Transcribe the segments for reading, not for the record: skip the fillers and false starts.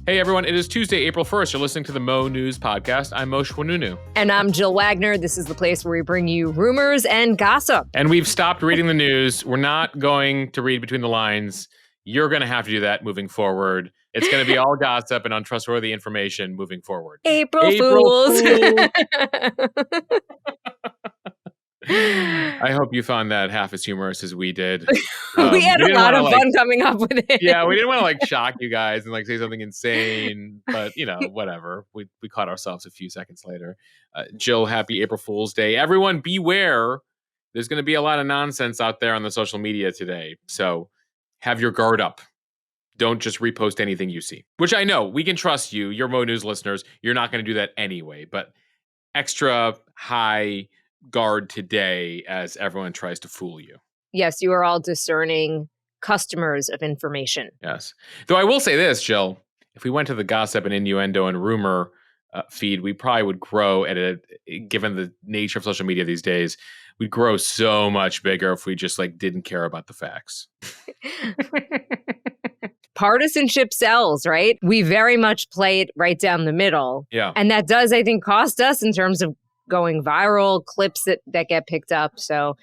Hey everyone, it is Tuesday, April 1st. You're listening to the Mo News Podcast. I'm Moshe Wanunu. And I'm Jill Wagner. This is the place where we bring you rumors and gossip. And we've stopped reading the news. We're not going to read between the lines. You're going to have to do that moving forward. It's going to be all gossip and untrustworthy information moving forward. April Fools. I hope you found that half as humorous as we did. We had a lot of fun coming up with it. Yeah, we didn't want to shock you guys and say something insane, but whatever. We caught ourselves a few seconds later. Jill, happy April Fool's Day. Everyone beware. There's going to be a lot of nonsense out there on the social media today. So have your guard up. Don't just repost anything you see, which I know we can trust you. You're Mo News listeners. You're not going to do that anyway, but extra high guard today as everyone tries to fool you. Yes, you are all discerning customers of information. Yes. Though I will say this, Jill, if we went to the gossip and innuendo and rumor feed, we probably would grow given the nature of social media these days, we'd grow so much bigger if we just didn't care about the facts. Partisanship sells, right? We very much play it right down the middle. Yeah. And that does, I think, cost us in terms of going viral, clips that get picked up. So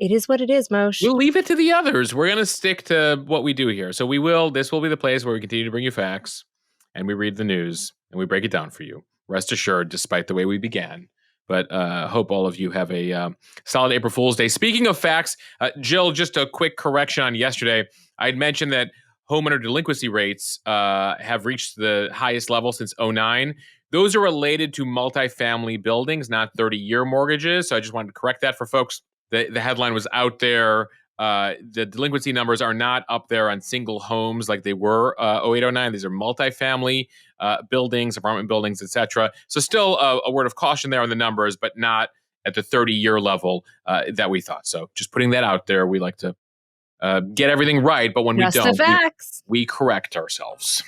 it is what it is, Moshe. We'll leave it to the others. We're going to stick to what we do here. So this will be the place where we continue to bring you facts and we read the news and we break it down for you. Rest assured, despite the way we began. But hope all of you have a solid April Fool's Day. Speaking of facts, Jill, just a quick correction on yesterday. I'd mentioned that homeowner delinquency rates have reached the highest level since 2009. Those are related to multifamily buildings, not 30-year mortgages. So I just wanted to correct that for folks. The headline was out there. The delinquency numbers are not up there on single homes like they were 0809. These are multifamily buildings, apartment buildings, etc. So still a word of caution there on the numbers, but not at the 30-year level that we thought. So just putting that out there. We like to get everything right, but when we don't, we correct ourselves.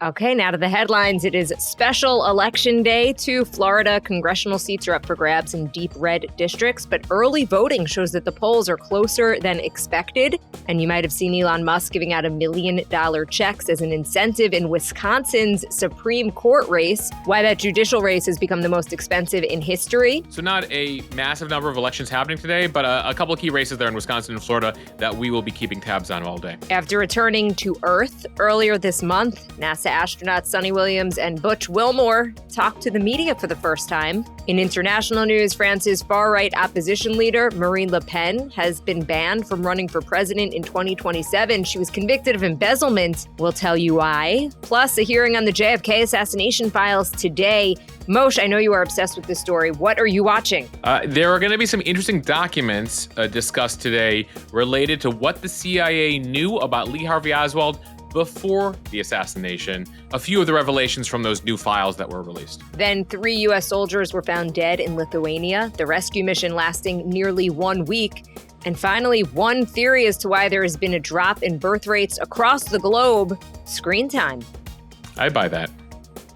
Okay, now to the headlines. It is special election day. 2 Florida congressional seats are up for grabs in deep red districts, but early voting shows that the polls are closer than expected. And you might have seen Elon Musk giving out $1 million checks as an incentive in Wisconsin's Supreme Court race. Why that judicial race has become the most expensive in history. So not a massive number of elections happening today, but a couple of key races there in Wisconsin and Florida that we will be keeping tabs on all day. After returning to Earth earlier this month, NASA astronauts Sonny Williams and Butch Wilmore talked to the media for the first time. In international news, France's far-right opposition leader, Marine Le Pen, has been banned from running for president in 2027. She was convicted of embezzlement. We'll tell you why. Plus, a hearing on the JFK assassination files today. Moshe, I know you are obsessed with this story. What are you watching? There are going to be some interesting documents discussed today related to what the CIA knew about Lee Harvey Oswald before the assassination, a few of the revelations from those new files that were released. Then 3 U.S. soldiers were found dead in Lithuania, the rescue mission lasting nearly 1 week. And finally, one theory as to why there has been a drop in birth rates across the globe: screen time. I buy that.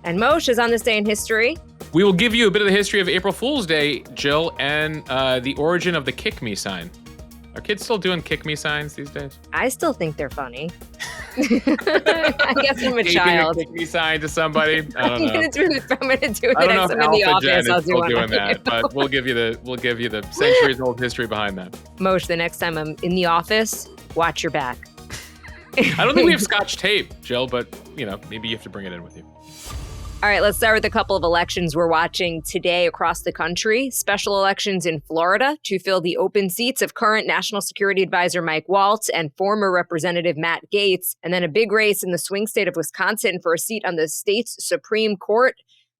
And Moshe is on this day in history. We will give you a bit of the history of April Fool's Day, Jill, and the origin of the kick me sign. Are kids still doing kick me signs these days? I still think they're funny. I guess I'm a child. A kick me sign to somebody. I don't know. I'm gonna do it I don't know next time in the office. I'll do one doing that, but we'll give you the centuries old history behind that. Moshe, the next time I'm in the office, watch your back. I don't think we have Scotch tape, Jill, but maybe you have to bring it in with you. All right, let's start with a couple of elections we're watching today across the country. Special elections in Florida to fill the open seats of current National Security Advisor Mike Waltz and former Representative Matt Gaetz. And then a big race in the swing state of Wisconsin for a seat on the state's Supreme Court.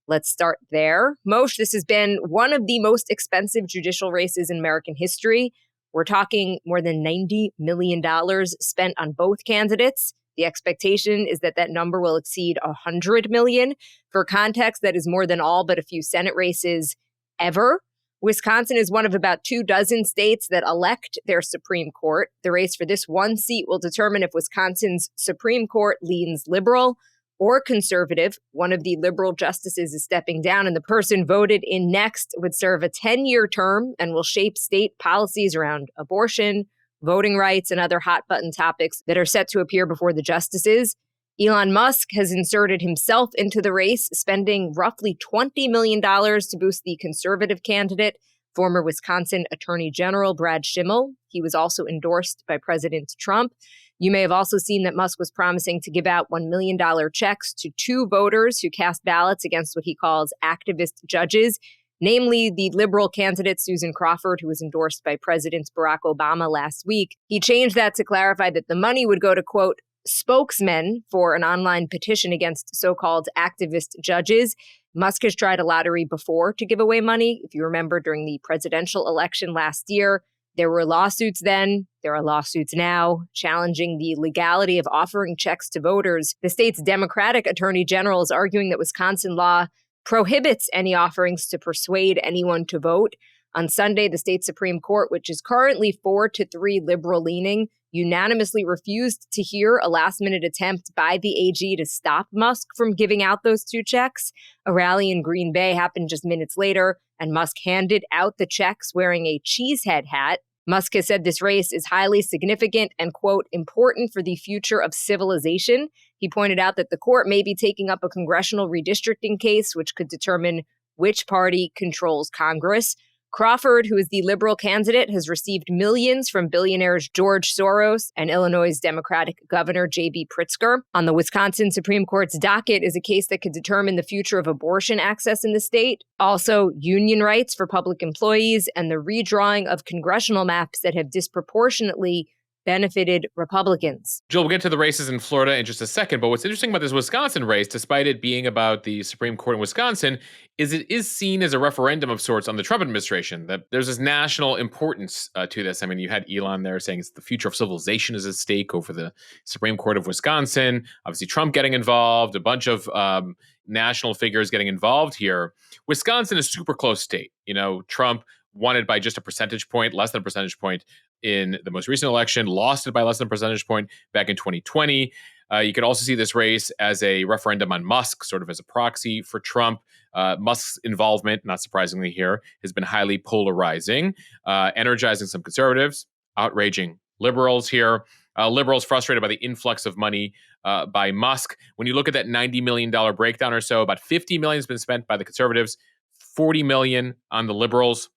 Let's start there. Moshe, this has been one of the most expensive judicial races in American history. We're talking more than $90 million spent on both candidates. The expectation is that number will exceed $100 million. For context, that is more than all but a few Senate races ever. Wisconsin is one of about 24 states that elect their Supreme Court. The race for this one seat will determine if Wisconsin's Supreme Court leans liberal or conservative. One of the liberal justices is stepping down, and the person voted in next would serve a 10-year term and will shape state policies around abortion, voting rights, and other hot-button topics that are set to appear before the justices. Elon Musk has inserted himself into the race, spending roughly $20 million to boost the conservative candidate, former Wisconsin Attorney General Brad Schimmel. He was also endorsed by President Trump. You may have also seen that Musk was promising to give out $1 million checks to 2 voters who cast ballots against what he calls activist judges, namely the liberal candidate Susan Crawford, who was endorsed by President Barack Obama last week. He changed that to clarify that the money would go to, quote, spokesmen for an online petition against so-called activist judges. Musk has tried a lottery before to give away money. If you remember, during the presidential election last year, there were lawsuits then. There are lawsuits now challenging the legality of offering checks to voters. The state's Democratic attorney general is arguing that Wisconsin law prohibits any offerings to persuade anyone to vote. On Sunday, the state Supreme Court, which is currently 4-3 liberal-leaning, unanimously refused to hear a last-minute attempt by the AG to stop Musk from giving out those 2 checks. A rally in Green Bay happened just minutes later, and Musk handed out the checks wearing a cheesehead hat. Musk has said this race is highly significant and, quote, important for the future of civilization. He pointed out that the court may be taking up a congressional redistricting case, which could determine which party controls Congress. Crawford, who is the liberal candidate, has received millions from billionaires George Soros and Illinois' Democratic Governor J.B. Pritzker. On the Wisconsin Supreme Court's docket is a case that could determine the future of abortion access in the state, also union rights for public employees, and the redrawing of congressional maps that have disproportionately benefited Republicans. Jill, we'll get to the races in Florida in just a second, but what's interesting about this Wisconsin race, despite it being about the Supreme Court in Wisconsin, is it is seen as a referendum of sorts on the Trump administration, that there's this national importance to this. I mean, you had Elon there saying it's the future of civilization is at stake over the Supreme Court of Wisconsin. Obviously, Trump getting involved, a bunch of national figures getting involved here. Wisconsin is a super close state. You know, Trump won it by just a percentage point, less than a percentage point in the most recent election, lost it by less than a percentage point back in 2020. You could also see this race as a referendum on Musk, sort of as a proxy for Trump. Musk's involvement, not surprisingly here, has been highly polarizing, energizing some conservatives, outraging liberals here. Liberals frustrated by the influx of money by Musk. When you look at that $90 million breakdown or so, about $50 million has been spent by the conservatives, $40 million on the liberals.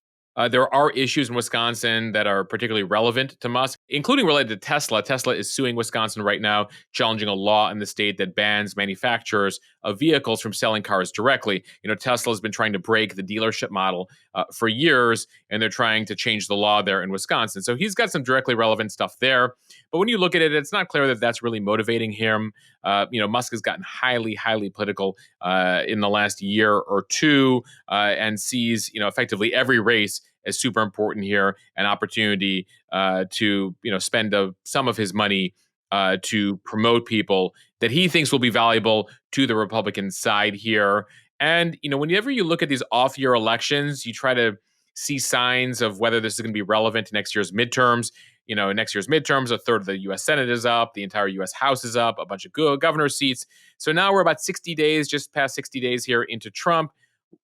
There are issues in Wisconsin that are particularly relevant to Musk, including related to Tesla. Tesla is suing Wisconsin right now, challenging a law in the state that bans manufacturers of vehicles from selling cars directly. You know, Tesla has been trying to break the dealership model for years, and they're trying to change the law there in Wisconsin. So he's got some directly relevant stuff there. But when you look at it, it's not clear that that's really motivating him. Musk has gotten highly political in the last year or two and sees, effectively every race as super important here, an opportunity to, spend some of his money to promote people that he thinks will be valuable to the Republican side here. And, whenever you look at these off-year elections, you try to see signs of whether this is going to be relevant to next year's midterms. Next year's midterms, a third of the U.S. Senate is up, the entire U.S. House is up, a bunch of governor seats. So now we're about 60 days, just past 60 days here into Trump.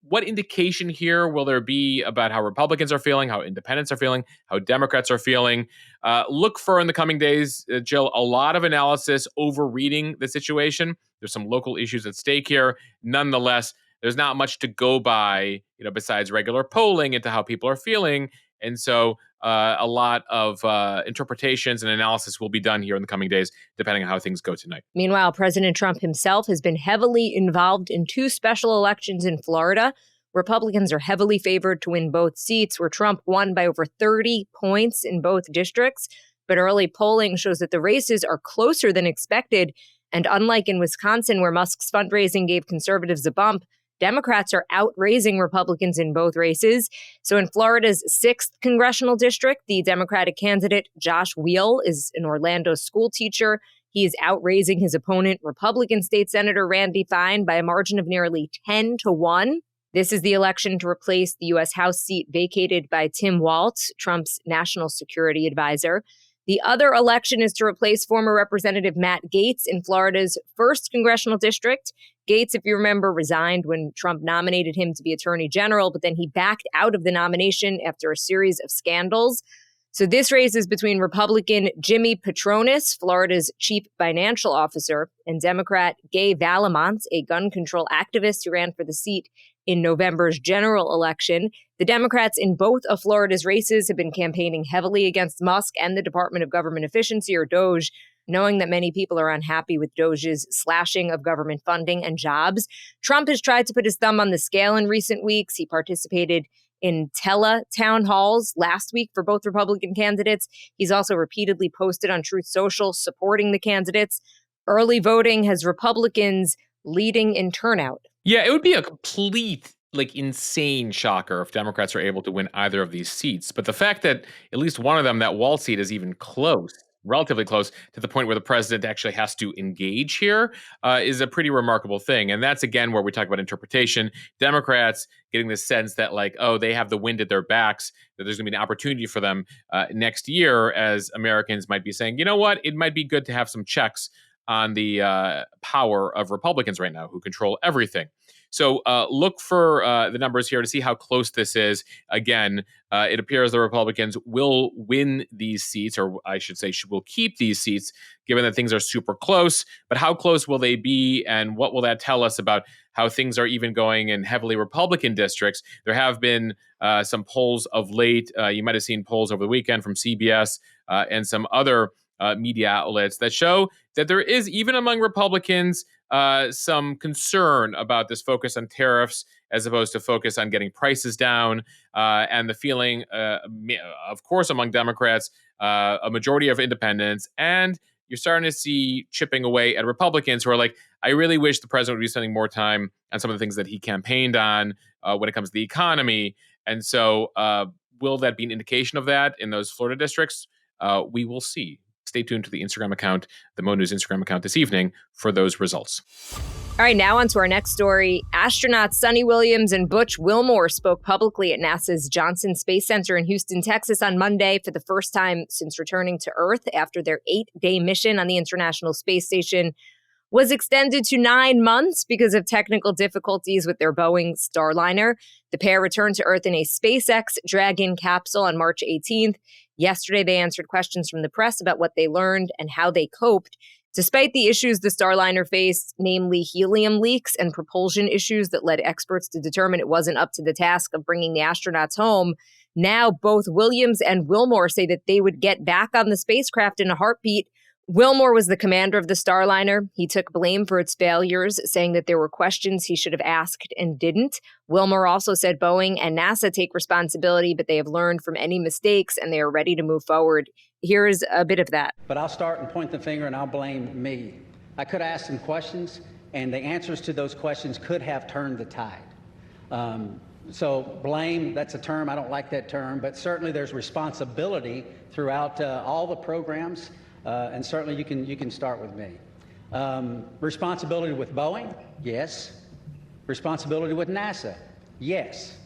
What indication here will there be about how Republicans are feeling, how independents are feeling, how Democrats are feeling? Look for in the coming days, Jill, a lot of analysis overreading the situation. There's some local issues at stake here. Nonetheless, there's not much to go by, besides regular polling into how people are feeling. And so a lot of interpretations and analysis will be done here in the coming days, depending on how things go tonight. Meanwhile, President Trump himself has been heavily involved in 2 special elections in Florida. Republicans are heavily favored to win both seats, where Trump won by over 30 points in both districts. But early polling shows that the races are closer than expected. And unlike in Wisconsin, where Musk's fundraising gave conservatives a bump, Democrats are outraising Republicans in both races. So in Florida's 6th congressional district, the Democratic candidate Josh Weil is an Orlando school teacher. He is outraising his opponent, Republican State Senator Randy Fine, by a margin of nearly 10-1. This is the election to replace the U.S. House seat vacated by Tim Walz, Trump's national security advisor. The other election is to replace former Representative Matt Gaetz in Florida's 1st congressional district. Gaetz, if you remember, resigned when Trump nominated him to be attorney general, but then he backed out of the nomination after a series of scandals. So this race is between Republican Jimmy Patronis, Florida's chief financial officer, and Democrat Gay Valamont, a gun control activist who ran for the seat in November's general election. The Democrats in both of Florida's races have been campaigning heavily against Musk and the Department of Government Efficiency, or DOGE, knowing that many people are unhappy with DOGE's slashing of government funding and jobs. Trump has tried to put his thumb on the scale in recent weeks. He participated in town halls last week for both Republican candidates. He's also repeatedly posted on Truth Social supporting the candidates. Early voting has Republicans leading in turnout. Yeah, it would be a complete, insane shocker if Democrats are able to win either of these seats. But the fact that at least one of them, that wall seat, is even close, relatively close, to the point where the president actually has to engage here, is a pretty remarkable thing. And that's, again, where we talk about interpretation. Democrats getting the sense that, they have the wind at their backs, that there's going to be an opportunity for them next year, as Americans might be saying, you know what, it might be good to have some checks on the power of Republicans right now, who control everything. So look for the numbers here to see how close this is. Again, it appears the Republicans will win these seats, or I should say will keep these seats, given that things are super close. But how close will they be, and what will that tell us about how things are even going in heavily Republican districts? There have been some polls of late. You might have seen polls over the weekend from CBS and some other media outlets that show that there is, even among Republicans, some concern about this focus on tariffs as opposed to focus on getting prices down, and the feeling, of course, among Democrats, a majority of independents, and you're starting to see chipping away at Republicans who are like, I really wish the president would be spending more time on some of the things that he campaigned on when it comes to the economy. And so will that be an indication of that in those Florida districts? We will see. Stay tuned to the Instagram account, the Mo News Instagram account this evening, for those results. All right, now on to our next story. Astronauts Sunny Williams and Butch Wilmore spoke publicly at NASA's Johnson Space Center in Houston, Texas on Monday for the first time since returning to Earth after their 8-day mission on the International Space Station was extended to 9 months because of technical difficulties with their Boeing Starliner. The pair returned to Earth in a SpaceX Dragon capsule on March 18th. Yesterday, they answered questions from the press about what they learned and how they coped. Despite the issues the Starliner faced, namely helium leaks and propulsion issues that led experts to determine it wasn't up to the task of bringing the astronauts home, now both Williams and Wilmore say that they would get back on the spacecraft in a heartbeat. Wilmore was the commander of the Starliner. He took blame for its failures, saying that there were questions he should have asked and didn't. Wilmore also said Boeing and NASA take responsibility, but they have learned from any mistakes and they are ready to move forward. Here's a bit of that. But I'll start and point the finger and I'll blame me. I could have asked some questions, and the answers to those questions could have turned the tide. So blame, that's a term, I don't like that term, but certainly there's responsibility throughout all the programs. And certainly you can start with me. Responsibility with Boeing? Yes. Responsibility with NASA? Yes.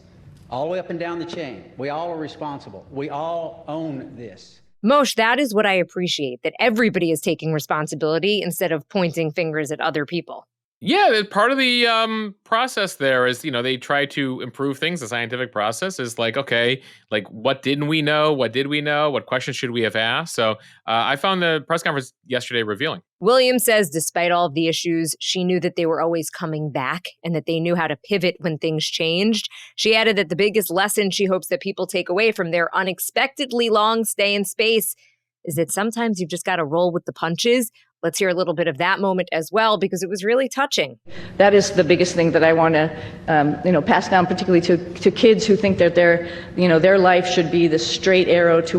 All the way up and down the chain. We all are responsible. We all own this. Moshe, that is what I appreciate, that everybody is taking responsibility instead of pointing fingers at other people. Yeah, part of the process there is, they try to improve things. The scientific process is okay, what didn't we know? What did we know? What questions should we have asked? So I found the press conference yesterday revealing. Williams says despite all of the issues, she knew that they were always coming back and that they knew how to pivot when things changed. She added that the biggest lesson she hopes that people take away from their unexpectedly long stay in space is that sometimes you've just got to roll with the punches. Let's hear a little bit of that moment as well, because it was really touching. That is the biggest thing that I want to, pass down, particularly to kids who think that their life should be the straight arrow to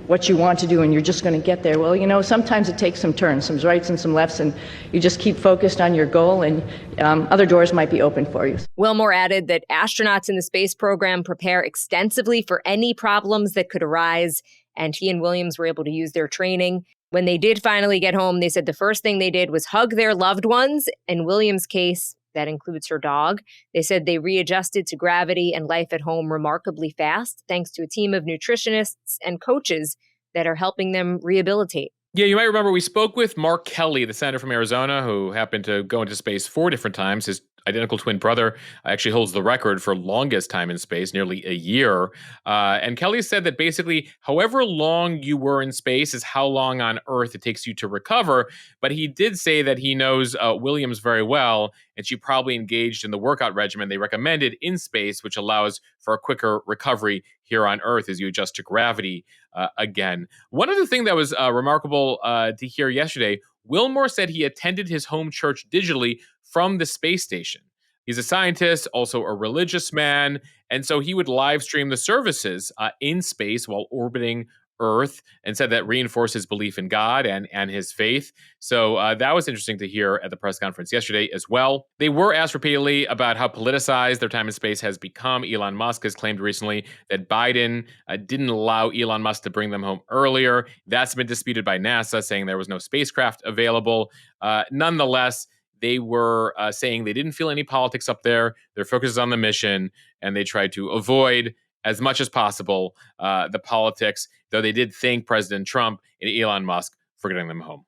what you want to do, and you're just going to get there. Well, sometimes it takes some turns, some rights and some lefts, and you just keep focused on your goal, and other doors might be open for you. Wilmore added that astronauts in the space program prepare extensively for any problems that could arise, and he and Williams were able to use their training. When they did finally get home, they said the first thing they did was hug their loved ones. In Williams' case, that includes her dog. They said they readjusted to gravity and life at home remarkably fast, thanks to a team of nutritionists and coaches that are helping them rehabilitate. Yeah, you might remember we spoke with Mark Kelly, the senator from Arizona, who happened to go into space 4 different times. His identical twin brother, actually holds the record for longest time in space, nearly a year. And Kelly said that basically, however long you were in space is how long on Earth it takes you to recover. But he did say that he knows Williams very well, and she probably engaged in the workout regimen they recommended in space, which allows for a quicker recovery here on Earth as you adjust to gravity again. One other thing that was remarkable to hear yesterday, Wilmore said he attended his home church digitally from the space station. He's a scientist, also a religious man, and so he would live stream the services in space while orbiting Earth, and said that reinforced his belief in God and his faith. So that was interesting to hear at the press conference yesterday as well. They were asked repeatedly about how politicized their time in space has become. Elon Musk has claimed recently that Biden didn't allow Elon Musk to bring them home earlier. That's been disputed by NASA, saying there was no spacecraft available. Nonetheless, they were saying they didn't feel any politics up there. Their focus is on the mission, and they tried to avoid as much as possible the politics, though they did thank President Trump and Elon Musk for getting them home.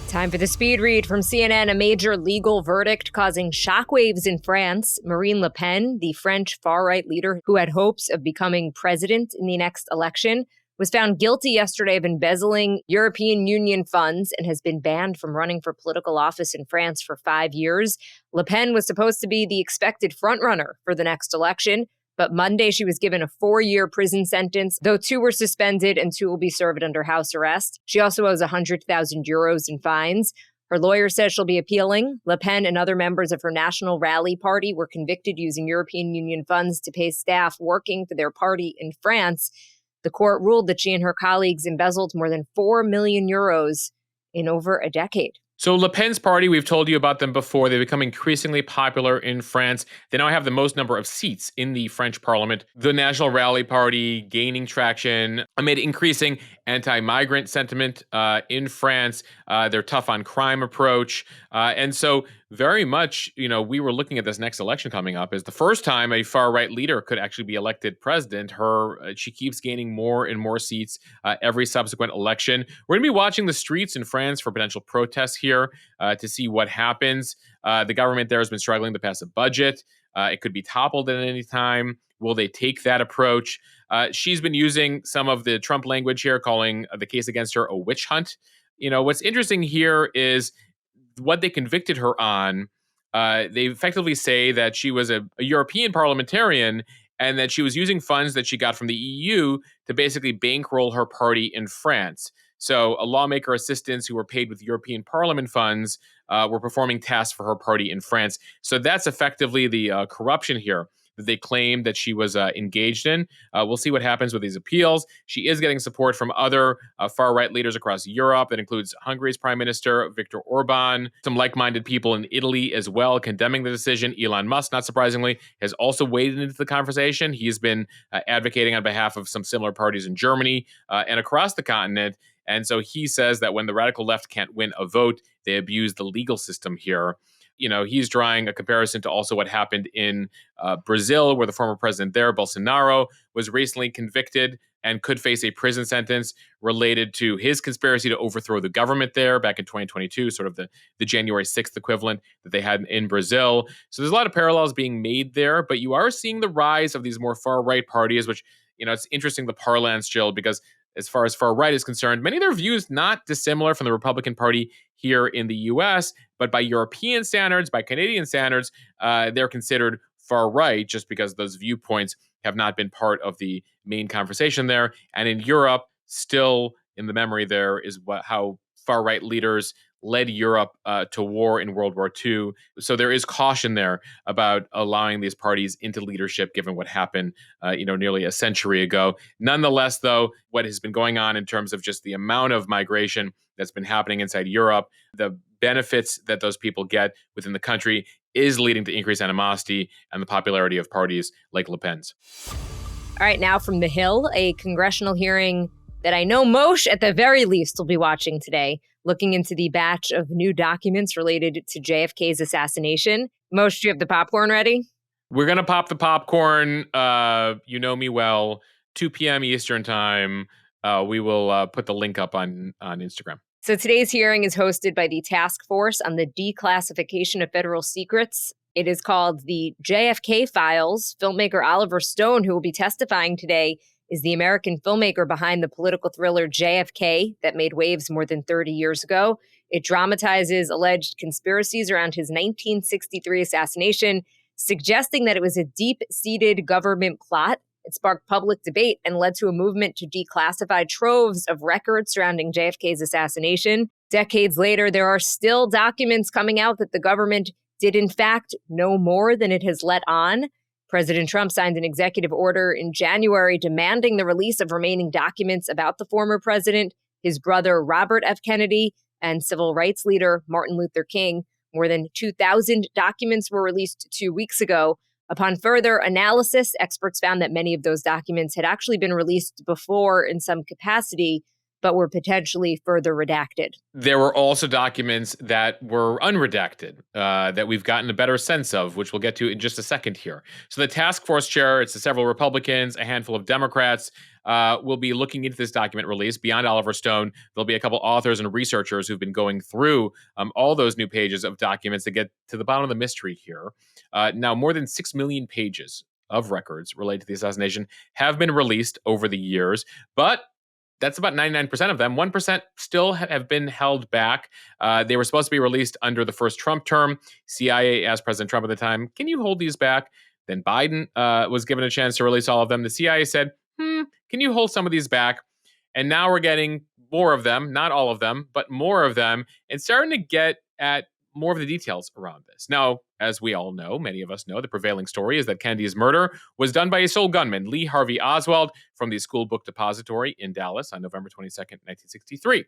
Time for the speed read from CNN. A major legal verdict causing shockwaves in France. Marine Le Pen, the French far-right leader who had hopes of becoming president in the next election, was found guilty yesterday of embezzling European Union funds and has been banned from running for political office in France for 5 years. Le Pen was supposed to be the expected frontrunner for the next election, but Monday she was given a 4-year prison sentence, though 2 were suspended and 2 will be served under house arrest. She also owes 100,000 euros in fines. Her lawyer says she'll be appealing. Le Pen and other members of her National Rally Party were convicted using European Union funds to pay staff working for their party in France. The court ruled that she and her colleagues embezzled more than 4 million euros in over a decade. So Le Pen's party, we've told you about them before. They've become increasingly popular in France. They now have the most number of seats in the French parliament. The National Rally Party gaining traction amid increasing anti-migrant sentiment in France, their tough on crime approach. And so very much, we were looking at this next election coming up as the first time a far-right leader could actually be elected president. She keeps gaining more and more seats every subsequent election. We're going to be watching the streets in France for potential protests here to see what happens. The government there has been struggling to pass a budget. It could be toppled at any time. Will they take that approach? She's been using some of the Trump language here, calling the case against her a witch hunt. What's interesting here is what they convicted her on. They effectively say that she was a European parliamentarian and that she was using funds that she got from the EU to basically bankroll her party in France. So lawmaker assistants who were paid with European Parliament funds were performing tasks for her party in France. So that's effectively the corruption here that they claim that she was engaged in. We'll see what happens with these appeals. She is getting support from other far-right leaders across Europe. That includes Hungary's Prime Minister, Viktor Orban, some like-minded people in Italy as well, condemning the decision. Elon Musk, not surprisingly, has also waded into the conversation. He's been advocating on behalf of some similar parties in Germany and across the continent. And so he says that when the radical left can't win a vote, they abuse the legal system here. He's drawing a comparison to also what happened in Brazil, where the former president there, Bolsonaro, was recently convicted and could face a prison sentence related to his conspiracy to overthrow the government there back in 2022, sort of the January 6th equivalent that they had in Brazil. So there's a lot of parallels being made there, but you are seeing the rise of these more far-right parties, which, it's interesting, the parlance, Jill, because as far as far-right is concerned, many of their views not dissimilar from the Republican Party here in the U.S., but by European standards, by Canadian standards, they're considered far-right just because those viewpoints have not been part of the main conversation there. And in Europe, still in the memory there is how far-right leaders led Europe to war in World War II. So there is caution there about allowing these parties into leadership, given what happened, nearly a century ago. Nonetheless, though, what has been going on in terms of just the amount of migration that's been happening inside Europe, the benefits that those people get within the country is leading to increased animosity and the popularity of parties like Le Pen's. All right, now from the Hill, a congressional hearing that I know Moshe, at the very least, will be watching today, looking into the batch of new documents related to JFK's assassination. Moshe, do you have the popcorn ready? We're going to pop the popcorn. You know me well. 2 p.m. Eastern time. We will put the link up on Instagram. So today's hearing is hosted by the Task Force on the Declassification of Federal Secrets. It is called the JFK Files. Filmmaker Oliver Stone, who will be testifying today, is the American filmmaker behind the political thriller JFK that made waves more than 30 years ago. It dramatizes alleged conspiracies around his 1963 assassination, suggesting that it was a deep-seated government plot. It sparked public debate and led to a movement to declassify troves of records surrounding JFK's assassination. Decades later, there are still documents coming out that the government did in fact know more than it has let on. President Trump signed an executive order in January demanding the release of remaining documents about the former president, his brother Robert F. Kennedy, and civil rights leader Martin Luther King. More than 2,000 documents were released 2 weeks ago. Upon further analysis, experts found that many of those documents had actually been released before in some capacity, but were potentially further redacted. There were also documents that were unredacted that we've gotten a better sense of, which we'll get to in just a second here. So the task force chair, it's several Republicans, a handful of Democrats, will be looking into this document release. Beyond Oliver Stone, there'll be a couple authors and researchers who've been going through all those new pages of documents to get to the bottom of the mystery here. Now, more than 6 million pages of records related to the assassination have been released over the years, but that's about 99% of them. 1% still have been held back. They were supposed to be released under the first Trump term. CIA asked President Trump at the time, can you hold these back? Then Biden was given a chance to release all of them. The CIA said, can you hold some of these back? And now we're getting more of them, not all of them, but more of them, and starting to get at more of the details around this. Now, as we all know, many of us know, the prevailing story is that Kennedy's murder was done by a sole gunman, Lee Harvey Oswald, from the School Book Depository in Dallas on November 22nd, 1963.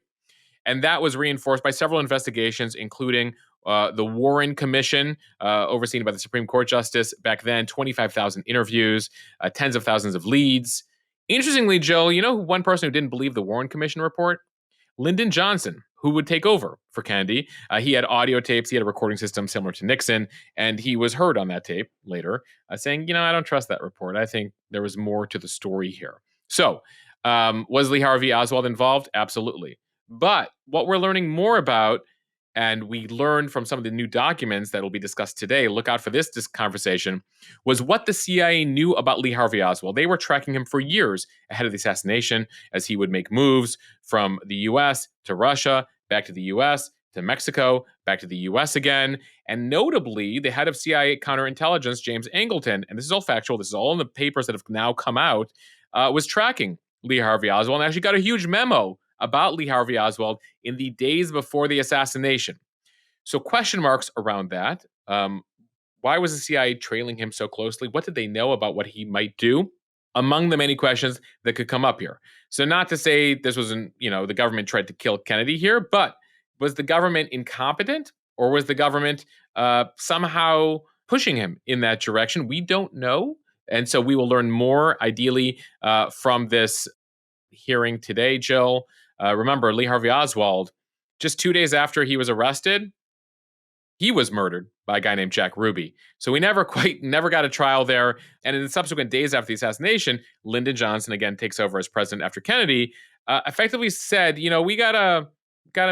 And that was reinforced by several investigations, including the Warren Commission, overseen by the Supreme Court Justice back then, 25,000 interviews, tens of thousands of leads. Interestingly, Joe, you know one person who didn't believe the Warren Commission report? Lyndon Johnson, who would take over for Kennedy. He had audio tapes. He had a recording system similar to Nixon, and he was heard on that tape later saying, I don't trust that report. I think there was more to the story here. So was Lee Harvey Oswald involved? Absolutely. But what we're learning more about, and we learned from some of the new documents that will be discussed today, look out for this conversation, was what the CIA knew about Lee Harvey Oswald. They were tracking him for years ahead of the assassination as he would make moves from the U.S. to Russia, back to the U.S., to Mexico, back to the U.S. again. And notably, the head of CIA counterintelligence, James Angleton, and this is all factual, this is all in the papers that have now come out, was tracking Lee Harvey Oswald and actually got a huge memo about Lee Harvey Oswald in the days before the assassination. So question marks around that. Why was the CIA trailing him so closely? What did they know about what he might do? Among the many questions that could come up here. So not to say this wasn't, the government tried to kill Kennedy here, but was the government incompetent or was the government somehow pushing him in that direction? We don't know. And so we will learn more, ideally, from this hearing today, Jill. Remember, Lee Harvey Oswald, just 2 days after he was arrested, he was murdered by a guy named Jack Ruby. So we never got a trial there. And in the subsequent days after the assassination, Lyndon Johnson again takes over as president after Kennedy, effectively said, we gotta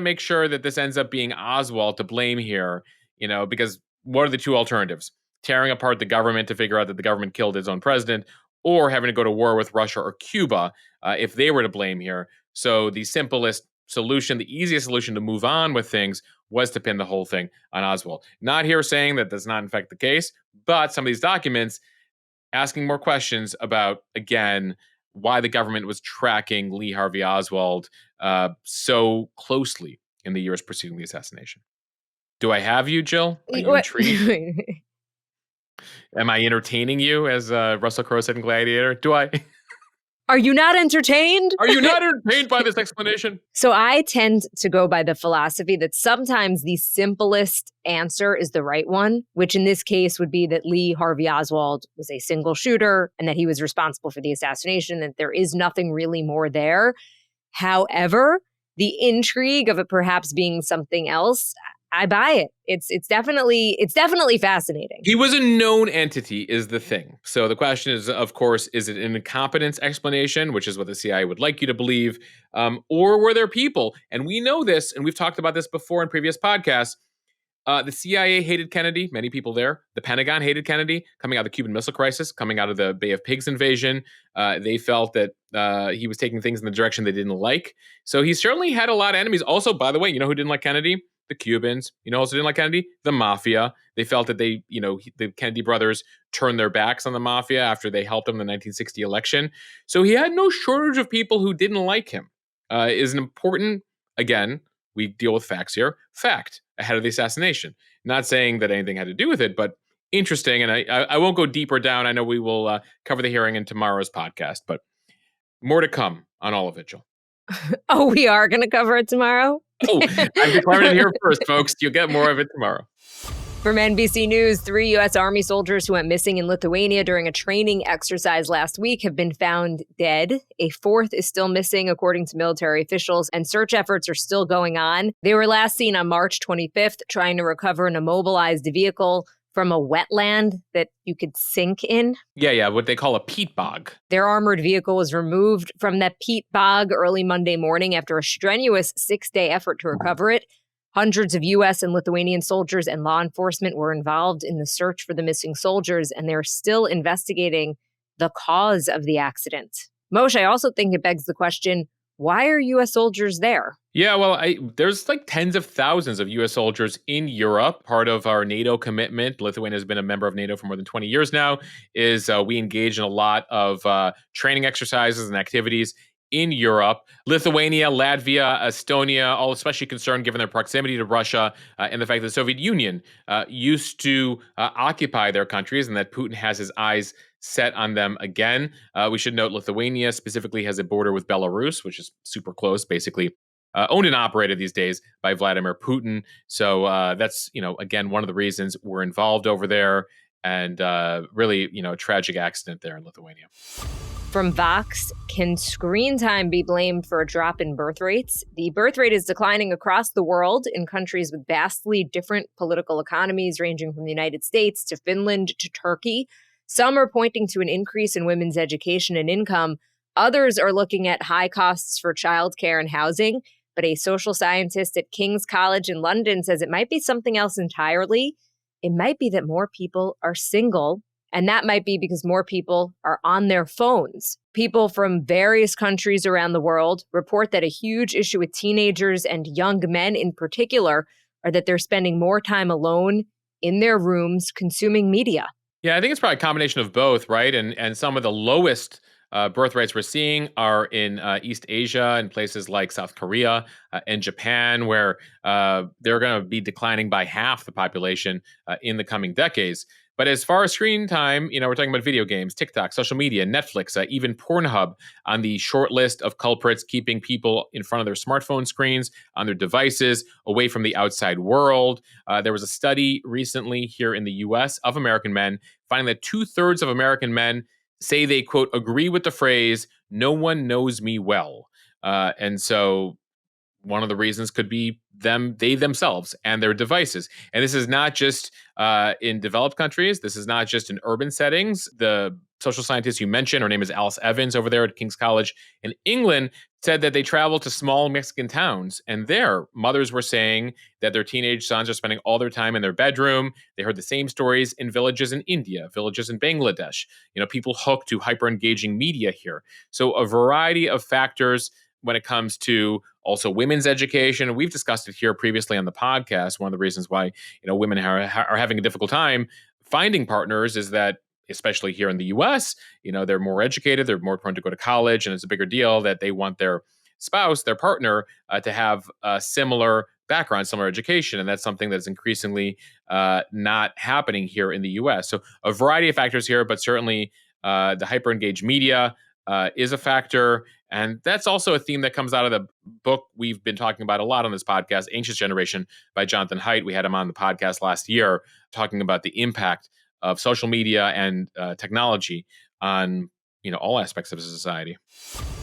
make sure that this ends up being Oswald to blame here, because what are the two alternatives? Tearing apart the government to figure out that the government killed its own president, or having to go to war with Russia or Cuba if they were to blame here. So the simplest solution, the easiest solution to move on with things was to pin the whole thing on Oswald. Not here saying that that's not in fact the case, but some of these documents asking more questions about, again, why the government was tracking Lee Harvey Oswald so closely in the years preceding the assassination. Do I have you, Jill? Are you intrigued? Am I entertaining you, as Russell Crowe said in Gladiator? Do I? Are you not entertained? Are you not entertained by this explanation? So I tend to go by the philosophy that sometimes the simplest answer is the right one, which in this case would be that Lee Harvey Oswald was a single shooter and that he was responsible for the assassination, that there is nothing really more there. However, the intrigue of it perhaps being something else, I buy it. It's definitely fascinating. He was a known entity is the thing. So the question is, of course, is it an incompetence explanation, which is what the CIA would like you to believe, or were there people? And we know this, and we've talked about this before in previous podcasts. The CIA hated Kennedy, many people there. The Pentagon hated Kennedy, coming out of the Cuban Missile Crisis, coming out of the Bay of Pigs invasion. They felt that he was taking things in the direction they didn't like. So he certainly had a lot of enemies. Also, by the way, you know who didn't like Kennedy? The Cubans. You know also didn't like Kennedy? The Mafia. They felt that the Kennedy brothers turned their backs on the Mafia after they helped him in the 1960 election. So he had no shortage of people who didn't like him. Is an important, again, we deal with facts here, fact ahead of the assassination. Not saying that anything had to do with it, but interesting. And I won't go deeper down. I know we will cover the hearing in tomorrow's podcast, but more to come on all of it, Jill. Oh, we are going to cover it tomorrow? Oh, I'm declaring it here first, folks. You'll get more of it tomorrow. From NBC News, 3 U.S. Army soldiers who went missing in Lithuania during a training exercise last week have been found dead. A fourth is still missing, according to military officials, and search efforts are still going on. They were last seen on March 25th trying to recover an immobilized vehicle from a wetland that you could sink in. Yeah, what they call a peat bog. Their armored vehicle was removed from that peat bog early Monday morning after a strenuous 6-day effort to recover it. Hundreds of U.S. and Lithuanian soldiers and law enforcement were involved in the search for the missing soldiers, and they're still investigating the cause of the accident. Moshe, I also think it begs the question, why are U.S. soldiers there? Yeah, well, there's like tens of thousands of U.S. soldiers in Europe. Part of our NATO commitment, Lithuania has been a member of NATO for more than 20 years now, is we engage in a lot of training exercises and activities in Europe. Lithuania, Latvia, Estonia, all especially concerned given their proximity to Russia and the fact that the Soviet Union used to occupy their countries and that Putin has his eyes set on them again. We should note Lithuania specifically has a border with Belarus, which is super close, basically owned and operated these days by Vladimir Putin. So that's, again, one of the reasons we're involved over there, and really, a tragic accident there in Lithuania. From Vox, can screen time be blamed for a drop in birth rates? The birth rate is declining across the world in countries with vastly different political economies, ranging from the United States to Finland to Turkey. Some are pointing to an increase in women's education and income. Others are looking at high costs for childcare and housing. But a social scientist at King's College in London says it might be something else entirely. It might be that more people are single. And that might be because more people are on their phones. People from various countries around the world report that a huge issue with teenagers and young men in particular are that they're spending more time alone in their rooms consuming media. Yeah, I think it's probably a combination of both, right? And some of the lowest birth rates we're seeing are in East Asia and places like South Korea and Japan, where they're going to be declining by half the population in the coming decades. But as far as screen time, we're talking about video games, TikTok, social media, Netflix, even Pornhub on the short list of culprits keeping people in front of their smartphone screens, on their devices, away from the outside world. There was a study recently here in the U.S. of American men finding that 2/3 of American men say they, quote, agree with the phrase, "no one knows me well." And so one of the reasons could be they themselves and their devices. And this is not just in developed countries. This is not just in urban settings. The social scientist you mentioned, her name is Alice Evans over there at King's College in England, said that they traveled to small Mexican towns, and their mothers were saying that their teenage sons are spending all their time in their bedroom. They heard the same stories in villages in India, villages in Bangladesh. People hooked to hyper-engaging media here. So a variety of factors when it comes to also women's education. And we've discussed it here previously on the podcast. One of the reasons why, women are having a difficult time finding partners is that, especially here in the US, they're more educated, they're more prone to go to college, and it's a bigger deal that they want their spouse, their partner, to have a similar background, similar education. And that's something that's increasingly not happening here in the US. So a variety of factors here, but certainly the hyper-engaged media is a factor. And that's also a theme that comes out of the book we've been talking about a lot on this podcast, Anxious Generation by Jonathan Haidt. We had him on the podcast last year talking about the impact of social media and technology on all aspects of society.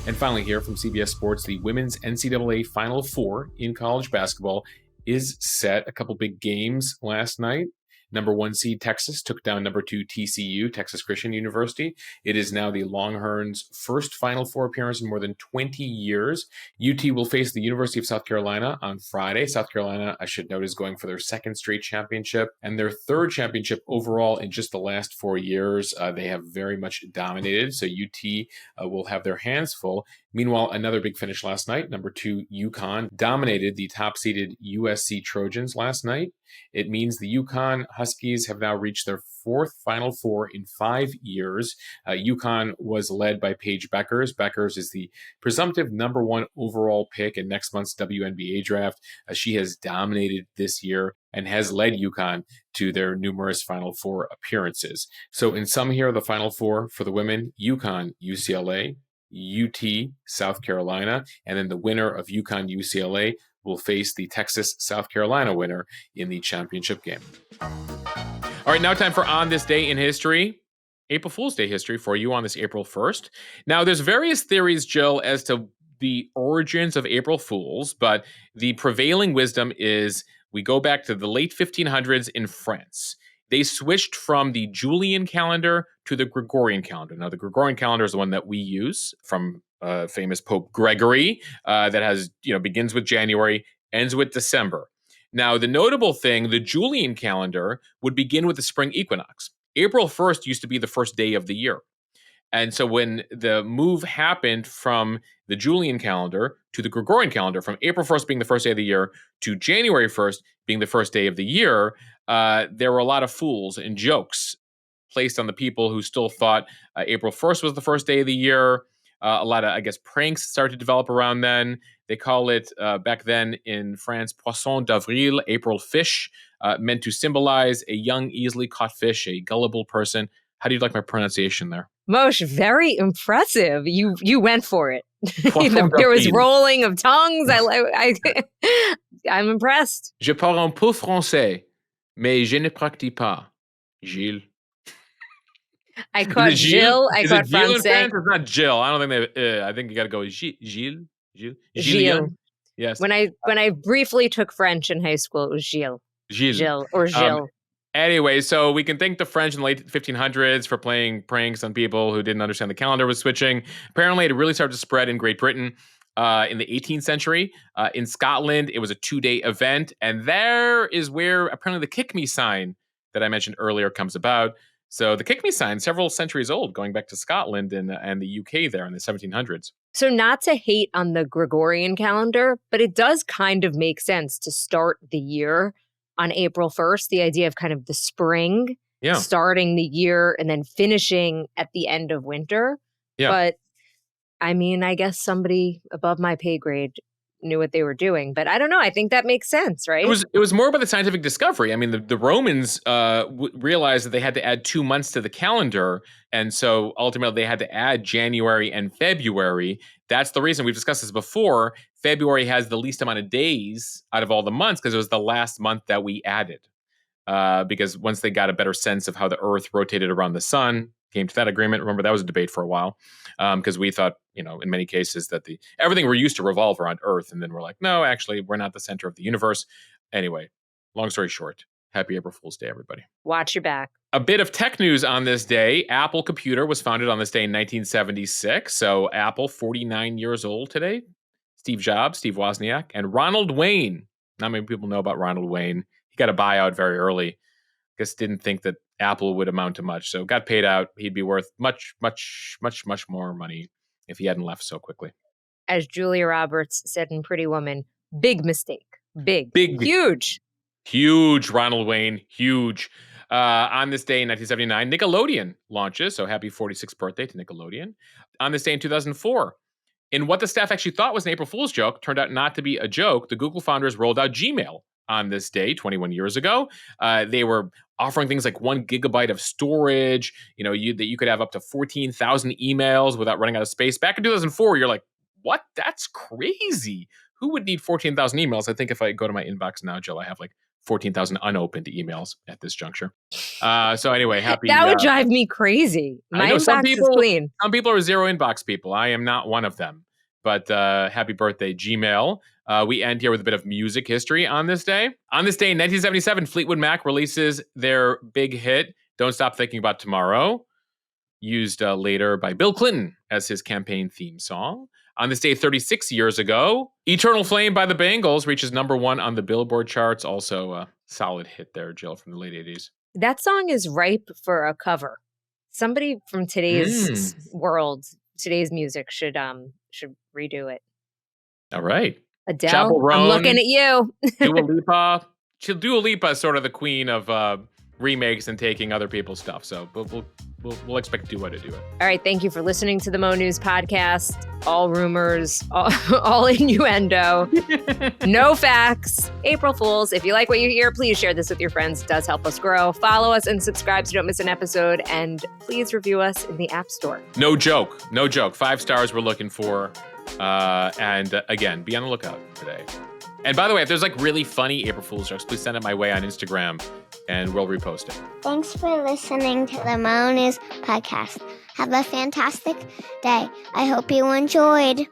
And finally here from CBS Sports, the women's NCAA Final Four in college basketball is set. A couple big games last night. Number 1 seed Texas took down number 2 TCU, Texas Christian University. It is now the Longhorns' first Final Four appearance in more than 20 years. UT will face the University of South Carolina on Friday. South Carolina, I should note, is going for their second straight championship and their third championship overall in just the last 4 years. They have very much dominated, so UT will have their hands full. Meanwhile, another big finish last night. Number 2 UConn dominated the top-seeded USC Trojans last night. It means the UConn Huskies have now reached their fourth Final Four in 5 years. UConn was led by Paige Beckers. Beckers is the presumptive number 1 overall pick in next month's WNBA draft. She has dominated this year and has led UConn to their numerous Final Four appearances. So in sum here, the Final Four for the women, UConn, UCLA, UT, South Carolina, and then the winner of UConn UCLA will face the Texas South Carolina winner in the championship game. All right, now time for On This Day in History. April Fool's Day history for you on this April 1st. Now, there's various theories, Jill, as to the origins of April Fools, but the prevailing wisdom is we go back to the late 1500s in France. They switched from the Julian calendar to the Gregorian calendar. Now, the Gregorian calendar is the one that we use from famous Pope Gregory that has, begins with January, ends with December. Now, the notable thing, the Julian calendar would begin with the spring equinox. April 1st used to be the first day of the year. And so when the move happened from the Julian calendar to the Gregorian calendar, from April 1st being the first day of the year to January 1st being the first day of the year, there were a lot of fools and jokes placed on the people who still thought April 1st was the first day of the year. A lot of, pranks started to develop around then. They call it, back then in France, Poisson d'Avril, April fish, meant to symbolize a young, easily caught fish, a gullible person. How do you like my pronunciation there? Moshe, very impressive. You went for it. Poisson There was d'Avril. rolling of tongues. I'm impressed. Je parle un peu français, mais je ne pratique pas. Gilles. I caught Jill. I caught Gilles in Francais. France? It's not Jill. I don't think they. I think you got to go with Gilles. Gilles. Yes. When I briefly took French in high school, it was Gilles. Gilles. Or Gilles. Anyway, so we can thank the French in the late 1500s for playing pranks on people who didn't understand the calendar was switching. Apparently, it really started to spread in Great Britain in the 18th century. In Scotland, it was a 2-day event. And there is where apparently the Kick Me sign that I mentioned earlier comes about. So the Kick Me sign, several centuries old, going back to Scotland and the UK there in the 1700s. So not to hate on the Gregorian calendar, but it does kind of make sense to start the year on April 1st, the idea of kind of the spring, starting the year and then finishing at the end of winter. Yeah. But I mean, I guess somebody above my pay grade knew what they were doing, but I don't know. I think that makes sense, right? It was more about the scientific discovery. I mean, the Romans realized that they had to add 2 months to the calendar, and so ultimately they had to add January and February. That's the reason we've discussed this before. February has the least amount of days out of all the months because it was the last month that we added. Because once they got a better sense of how the Earth rotated around the sun, came to that agreement. Remember, that was a debate for a while because we thought, in many cases that everything we're used to revolve around Earth. And then we're like, no, actually, we're not the center of the universe. Anyway, long story short, happy April Fool's Day, everybody. Watch your back. A bit of tech news on this day. Apple Computer was founded on this day in 1976. So Apple, 49 years old today. Steve Jobs, Steve Wozniak, and Ronald Wayne. Not many people know about Ronald Wayne. He got a buyout very early. Guess didn't think that Apple would amount to much. So got paid out. He'd be worth much, much, much, much more money if he hadn't left so quickly. As Julia Roberts said in Pretty Woman, big mistake. Big. Huge Ronald Wayne. Huge. On this day in 1979, Nickelodeon launches. So happy 46th birthday to Nickelodeon. On this day in 2004, in what the staff actually thought was an April Fool's joke, turned out not to be a joke. The Google founders rolled out Gmail on this day 21 years ago. They were offering things like 1 gigabyte of storage, that you could have up to 14,000 emails without running out of space. Back in 2004, you're like, what? That's crazy. Who would need 14,000 emails? I think if I go to my inbox now, Jill, I have like 14,000 unopened emails at this juncture. So anyway, happy. That would drive me crazy. My inbox is clean. Some people are zero inbox people. I am not one of them. But happy birthday, Gmail. We end here with a bit of music history on this day. On this day in 1977, Fleetwood Mac releases their big hit, Don't Stop Thinking About Tomorrow, used later by Bill Clinton as his campaign theme song. On this day 36 years ago, Eternal Flame by the Bangles reaches #1 on the Billboard charts. Also a solid hit there, Jill, from the late 80s. That song is ripe for a cover. Somebody from today's world, today's music should redo it. All right. Adele, Chappell Roan, I'm looking at you. Dua Lipa. Dua Lipa is sort of the queen of remakes and taking other people's stuff. So we'll expect Dua to do it. All right. Thank you for listening to the Mo News podcast. All rumors, all innuendo, no facts. April Fools. If you like what you hear, please share this with your friends. It does help us grow. Follow us and subscribe so you don't miss an episode. And please review us in the App Store. No joke. 5 stars we're looking for. And again, be on the lookout today. And by the way, if there's like really funny April Fool's jokes, please send it my way on Instagram and we'll repost it. Thanks for listening to the Mo News podcast. Have a fantastic day. I hope you enjoyed.